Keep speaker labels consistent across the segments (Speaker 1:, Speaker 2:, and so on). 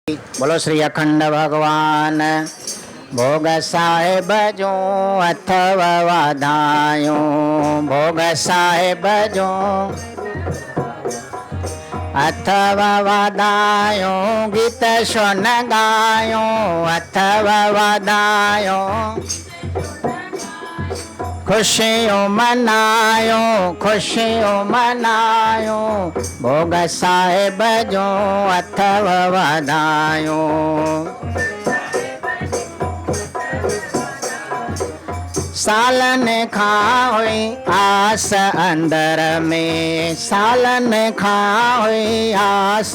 Speaker 1: बोलो श्री अखंड भगवान भोग साहेब जो अथव वाधायूं भोग साहेब जो अथव वाधायूं गीत शुन गायूं अथव वाधायूं खुशियों मनायूं भोग साहेब जो अथव वाधायूं सालन खां हुई आस अंदर में सालन खां हुई आस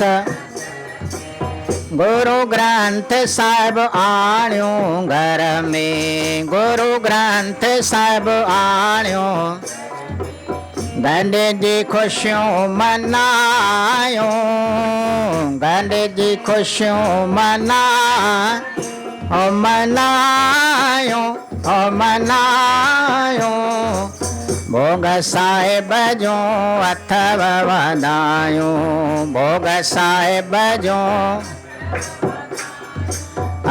Speaker 1: गुरु ग्रंथ साहिब आणियो घर में गुरु ग्रंथ साहिब आणियो गंढ जी खुशियों मनायूं गंढ जी खुशियों मनायूं भोग साहिब जो अथव वाधायूं भोग साहिब जो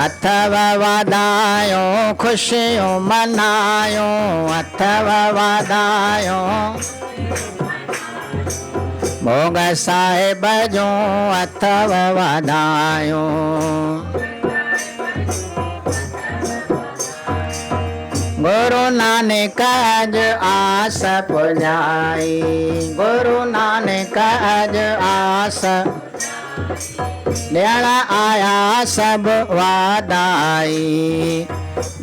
Speaker 1: अथव वाधायूं खुशियों मनायूं अथव वाधायूं भोग साहिब जो अथव वाधायूं गुरु नानक अज आस पुजाई गुरु नानक अज आस ॾियण आया सब वाधाई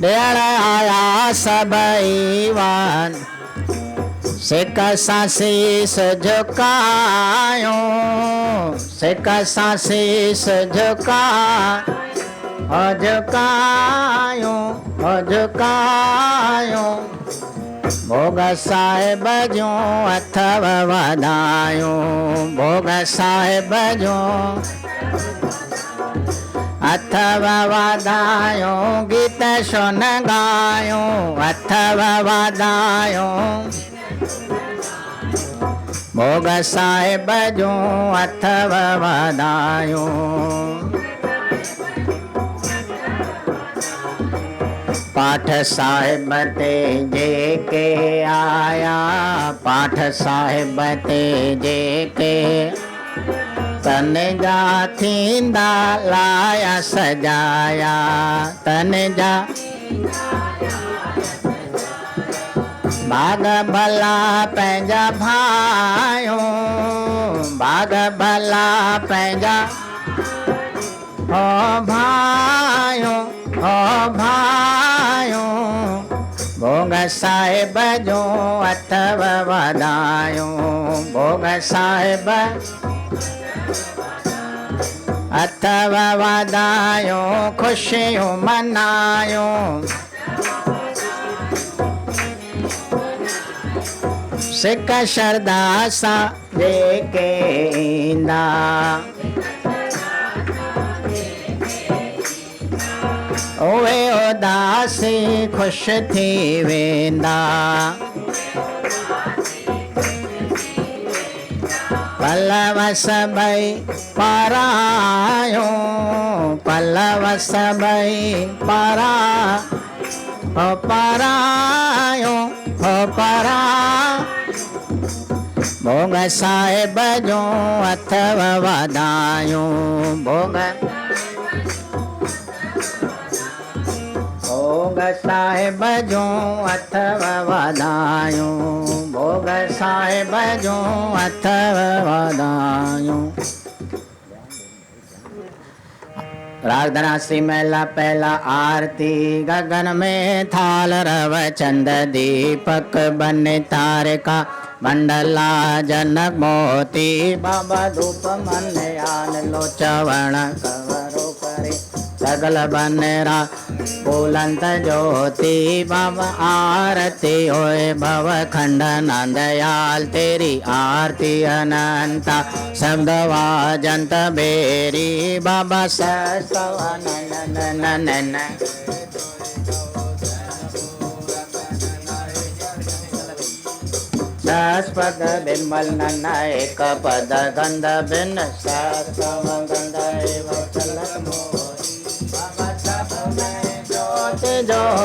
Speaker 1: ॾियण आया सभई वान सिक सां शीस झुकायूं सिक सां शीस झुकायूं भोग साहिब जो अथव वाधायूं भोग साहिब जो अथव वाधायूं गीत शुन गायूं अथव वाधायूं भोग साहिब जो अथव वाधायूं पाठ साहिब ते जेके आया पाठ साहिब ते जेके तन जा थींदा लाया सजाया तन जा भाग भला पंहिंजा भायूं भाग भला पंहिंजा भायूं भोग साहिब जो अथव वाधायूं भोग साहिब अथव वाधायूं खुशियों मनायूं सिक श्रद्धा सां जेके ईंदा उहे उदासी खुश थी वेंदा पलव सभई पारायूं पलव सभई पारायूं भोग साहिब जो अथव वाधायूं भोग साहिब जो अथव वाधायूं भोग साहिब जो अथव वाधायूं राग धनासी महिला पहला आरती गगन में थाल रव चंद दीपक बने तारका मंडला जनक मोती बाबा धूप मन आन लो चवण कवरो करे सगल बनेरा बुलंद ज्योति बाबा आरती होए भव खंडन दयाल तेरी आरती अनंता शब्द वाजंत बेरी बाबा सवन दस पद बिमल नन एक पद गंध बिन गंध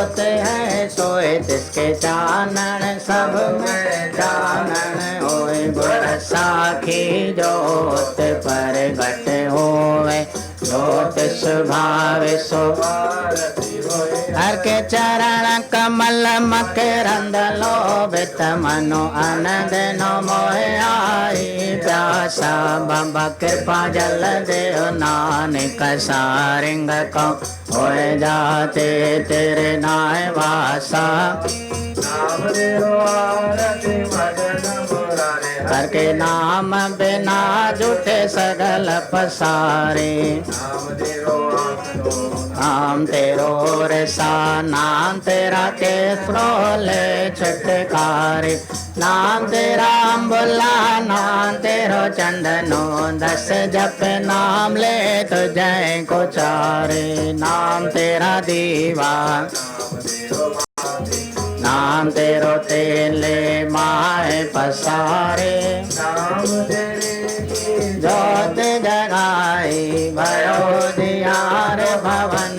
Speaker 1: जोत है सोए तिसके चानन सब में चानन होए गुर साखी जोत परगट होवे जोत स्वभाव सो हर के चरण कमल मकरंद लोभित मनो आनंद नो मोहे आई प्यासा बाबा कृपा जल देव नानक सारिंग को होए जाते तेरे नाय वासा हर के नाम बिना जुटे सगल पसारे नाम तेरो रसा नाम तेरा के फ्रोले छटकारे नाम तेरा अम्बुला नाम तेरो चंदनो दस जप नाम ले तो जय को चारे नाम तेरा दीवा नाम तेरो तेले माए पसारे नाम जोत जगाई भयो दियार भवन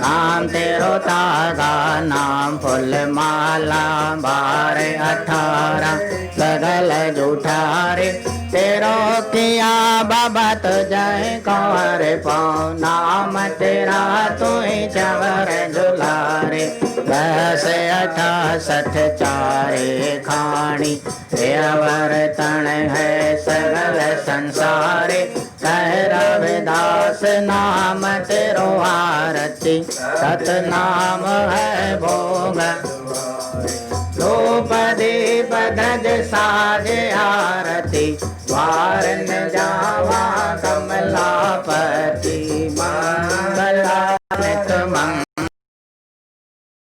Speaker 1: नाम तेरो तागा नाम फूल माला 12-18 सगल जूठारे तेरो किया बाबा तो जय कंवर पाओ नाम तेरा तू ही चवर दुलारे 10-68 चारे खानी अवर तण है सगल संसारे कह रविदास नाम तेरो आरती सत नाम है भोग धूप दीप धज साज आरती वार न जावा कमला पर